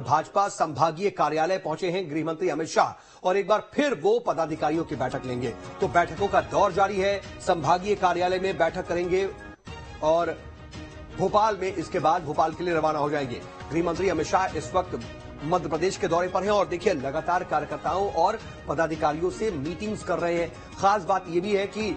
भाजपा संभागीय कार्यालय पहुंचे हैं गृह मंत्री अमित शाह और एक बार फिर वो पदाधिकारियों की बैठक लेंगे। तो बैठकों का दौर जारी है, संभागीय कार्यालय में बैठक करेंगे और भोपाल में इसके बाद भोपाल के लिए रवाना हो जाएंगे। गृह मंत्री अमित शाह इस वक्त मध्य प्रदेश के दौरे पर हैं और देखिए लगातार कार्यकर्ताओं और पदाधिकारियों से मीटिंग्स कर रहे हैं। खास बात यह भी है कि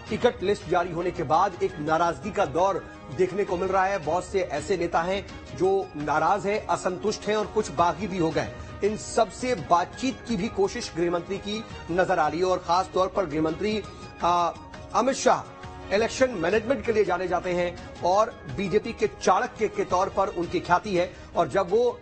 टिकट लिस्ट जारी होने के बाद एक नाराजगी का दौर देखने को मिल रहा है। बहुत से ऐसे नेता हैं जो नाराज हैं, असंतुष्ट हैं और कुछ बागी भी हो गए। इन सब से बातचीत की भी कोशिश गृहमंत्री की नजर आ रही है और खास तौर पर गृहमंत्री अमित शाह इलेक्शन मैनेजमेंट के लिए जाने जाते हैं और बीजेपी के चाणक्य के तौर पर उनकी ख्याति है। और जब वो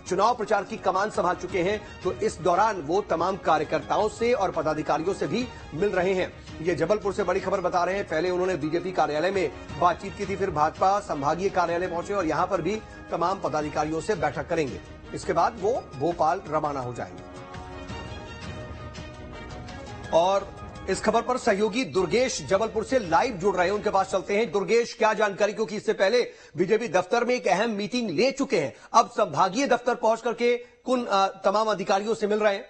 चुनाव प्रचार की कमान संभाल चुके हैं तो इस दौरान वो तमाम कार्यकर्ताओं से और पदाधिकारियों से भी मिल रहे हैं। ये जबलपुर से बड़ी खबर बता रहे हैं। पहले उन्होंने बीजेपी कार्यालय में बातचीत की थी, फिर भाजपा संभागीय कार्यालय पहुंचे और यहां पर भी तमाम पदाधिकारियों से बैठक करेंगे। इसके बाद वो भोपाल रवाना हो जाएंगे। और इस खबर पर सहयोगी दुर्गेश जबलपुर से लाइव जुड़ रहे हैं, उनके पास चलते हैं। दुर्गेश, क्या जानकारी, क्योंकि इससे पहले बीजेपी दफ्तर में एक अहम मीटिंग ले चुके हैं, अब संभागीय दफ्तर पहुंच करके कुन तमाम अधिकारियों से मिल रहे हैं।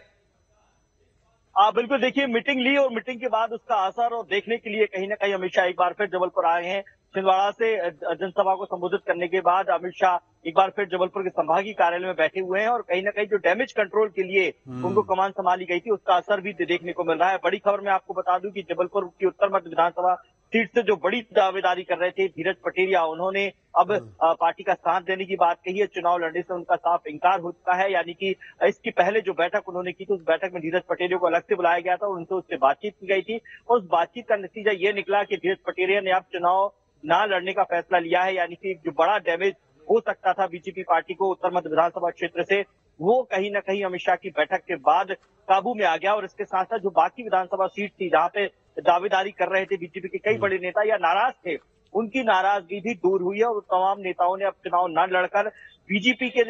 बिल्कुल, देखिए मीटिंग ली और मीटिंग के बाद उसका असर और देखने के लिए कहीं ना कहीं अमित शाह एक बार फिर जबलपुर आए हैं। छिंदवाड़ा से जनसभा को संबोधित करने के बाद अमित शाह एक बार फिर जबलपुर के संभागीय कार्यालय में बैठे हुए हैं और कहीं ना कहीं जो डैमेज कंट्रोल के लिए उनको कमान संभाली गई थी उसका असर भी देखने को मिल रहा है। बड़ी खबर मैं आपको बता दूं कि जबलपुर की उत्तर मध्य विधानसभा सीट से जो बड़ी दावेदारी कर रहे थे धीरज पटेरिया, उन्होंने अब पार्टी का साथ देने की बात कही है। चुनाव लड़ने से उनका साफ इंकार हो चुका है। यानी कि इसकी पहले जो बैठक उन्होंने की थी उस बैठक में धीरज पटेरिया को अलग से बुलाया गया था और उनसे उससे बातचीत की गई थी और उस बातचीत का नतीजा ये निकला कि धीरज पटेरिया ने अब चुनाव ना लड़ने का फैसला लिया है। यानी कि जो बड़ा डैमेज हो सकता था बीजेपी पार्टी को उत्तर मध्य विधानसभा क्षेत्र से, वो कहीं ना कहीं अमित शाह की बैठक के बाद काबू में आ गया। और इसके साथ साथ जो बाकी विधानसभा सीट थी जहां पे दावेदारी कर रहे थे बीजेपी के कई बड़े नेता या नाराज थे, उनकी नाराजगी भी दूर हुई है और तमाम नेताओं ने अब चुनाव न लड़कर बीजेपी के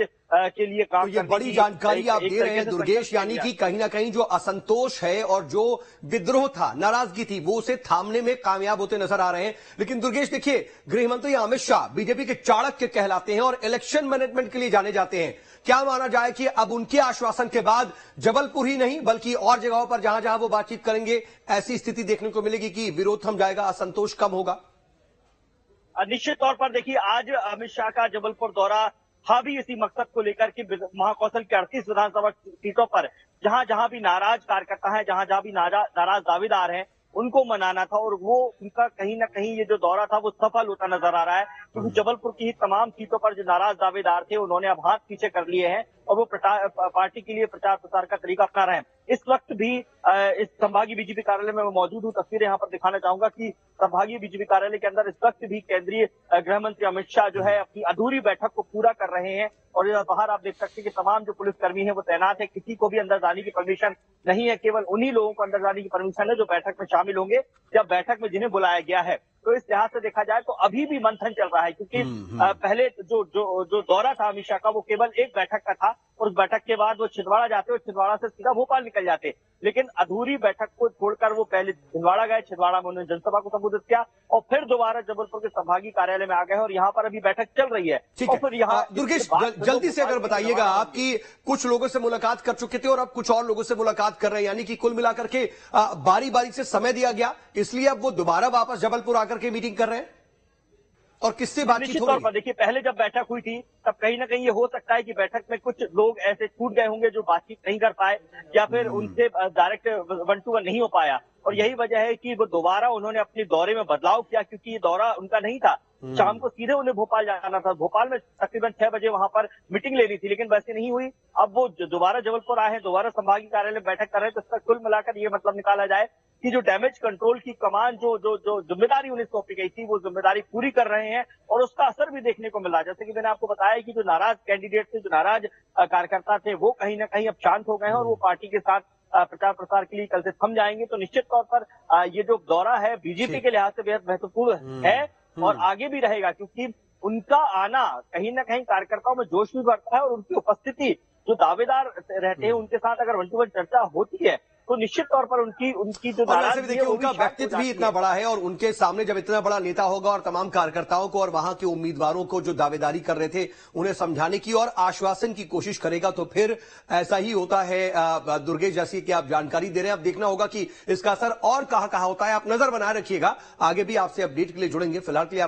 लिए काम तो ये बड़ी जानकारी आप दे रहे हैं दुर्गेश, यानी कि कहीं ना कहीं जो असंतोष है और जो विद्रोह था, नाराजगी थी, वो उसे थामने में कामयाब होते नजर आ रहे हैं। लेकिन दुर्गेश देखिए, गृहमंत्री अमित शाह बीजेपी के चाणक्य कहलाते हैं और इलेक्शन मैनेजमेंट के लिए जाने जाते हैं। क्या माना जाए कि अब उनके आश्वासन के बाद जबलपुर ही नहीं बल्कि और जगहों पर जहां जहां वो बातचीत करेंगे ऐसी स्थिति देखने को मिलेगी कि विरोध थम जाएगा, असंतोष कम होगा? निश्चित तौर पर देखिए, आज अमित शाह का जबलपुर दौरा था भी इसी मकसद को लेकर कि महाकौशल के 38 विधानसभा सीटों पर जहां जहां भी नाराज कार्यकर्ता हैं, जहां जहां भी नाराज दावेदार हैं, उनको मनाना था। और वो उनका कहीं ना कहीं ये जो दौरा था वो सफल होता नजर आ रहा है, क्योंकि जबलपुर की तमाम सीटों पर जो नाराज दावेदार थे उन्होंने अब हाथ पीछे कर लिए हैं और वो पार्टी के लिए प्रचार प्रसार का तरीका अपना रहे हैं। इस वक्त भी इस संभागीय बीजेपी कार्यालय में मैं मौजूद हूँ। तस्वीरें यहाँ पर दिखाना चाहूंगा कि संभागीय बीजेपी कार्यालय के अंदर इस वक्त भी केंद्रीय गृह मंत्री अमित शाह जो है अपनी अधूरी बैठक को पूरा कर रहे हैं। और बाहर आप देख सकते हैं कि तमाम जो पुलिसकर्मी है वो तैनात है, किसी को भी अंदर जाने की परमिशन नहीं है, केवल उन्हीं लोगों को अंदर जाने की परमिशन है जो बैठक में शामिल होंगे जब बैठक में जिन्हें बुलाया गया है। तो इस लिहाज से देखा जाए तो अभी भी मंथन चल रहा है, क्योंकि पहले जो दौरा था अमित शाह का वो केवल एक बैठक का था और उस बैठक के बाद वो छिंदवाड़ा जाते और छिंदवाड़ा से सीधा भोपाल निकल जाते। लेकिन अधूरी बैठक को छोड़कर वो पहले छिंदवाड़ा गए, छिंदवाड़ा में उन्होंने जनसभा को संबोधित किया और फिर दोबारा जबलपुर के संभागीय कार्यालय में आ गए और यहाँ पर अभी बैठक चल रही है। और फिर यहाँ दुर्गेश जल्दी से अगर बताइएगा, आपकी कुछ लोगों से मुलाकात कर चुके थे और अब कुछ और लोगों से मुलाकात कर रहे हैं, यानी कि कुल मिलाकर के बारी बारी से समय दिया गया, इसलिए अब वो दोबारा वापस जबलपुर आकर के मीटिंग कर रहे हैं और किससे बातचीत हो रही है? देखिए, पहले जब बैठक हुई थी तब कहीं ना कहीं ये हो सकता है कि बैठक में कुछ लोग ऐसे छूट गए होंगे जो बातचीत नहीं कर पाए या फिर उनसे डायरेक्ट 1 to 1 नहीं हो पाया। और यही वजह है कि वो दोबारा उन्होंने अपने दौरे में बदलाव किया, क्योंकि ये दौरा उनका नहीं था। शाम को सीधे उन्हें भोपाल जाना था, भोपाल में तकरीबन 6 बजे वहां पर मीटिंग लेनी थी, लेकिन वैसे नहीं हुई। अब वो दोबारा जबलपुर आए हैं, दोबारा संभागीय कार्यालय में बैठक कर रहे हैं। तो इसका कुल मिलाकर ये मतलब निकाला जाए कि जो डैमेज कंट्रोल की कमान जो जिम्मेदारी उन्हें सौंपी गई थी वो जिम्मेदारी पूरी कर रहे हैं और उसका असर भी देखने को मिला है। जैसे कि मैंने आपको बताया कि जो नाराज कैंडिडेट थे, जो नाराज कार्यकर्ता थे, वो कहीं ना कहीं अब शांत हो गए हैं और वो पार्टी के साथ प्रचार प्रसार के लिए कल से थम जाएंगे। तो निश्चित तौर पर ये जो दौरा है बीजेपी के लिहाज से बेहद महत्वपूर्ण है और आगे भी रहेगा, क्योंकि उनका आना कहीं ना कहीं कार्यकर्ताओं में जोश भी बढ़ता है और उनकी उपस्थिति जो दावेदार रहते हैं उनके साथ अगर 1 to 1 चर्चा होती है तो निश्चित तौर पर उनकी जो और वैसे भी नाराजगी है देखिए वो उनका भी शांत हो व्यक्तित्व भी जाती इतना है। बड़ा है और उनके सामने जब इतना बड़ा नेता होगा और तमाम कार्यकर्ताओं को और वहां के उम्मीदवारों को जो दावेदारी कर रहे थे उन्हें समझाने की और आश्वासन की कोशिश करेगा, तो फिर ऐसा ही होता है। दुर्गेश, जैसी कि आप जानकारी दे रहे हैं, अब देखना होगा कि इसका असर और कहां कहां होता है। आप नजर बनाए रखिएगा, आगे भी आपसे अपडेट के लिए जुड़ेंगे। फिलहाल के लिए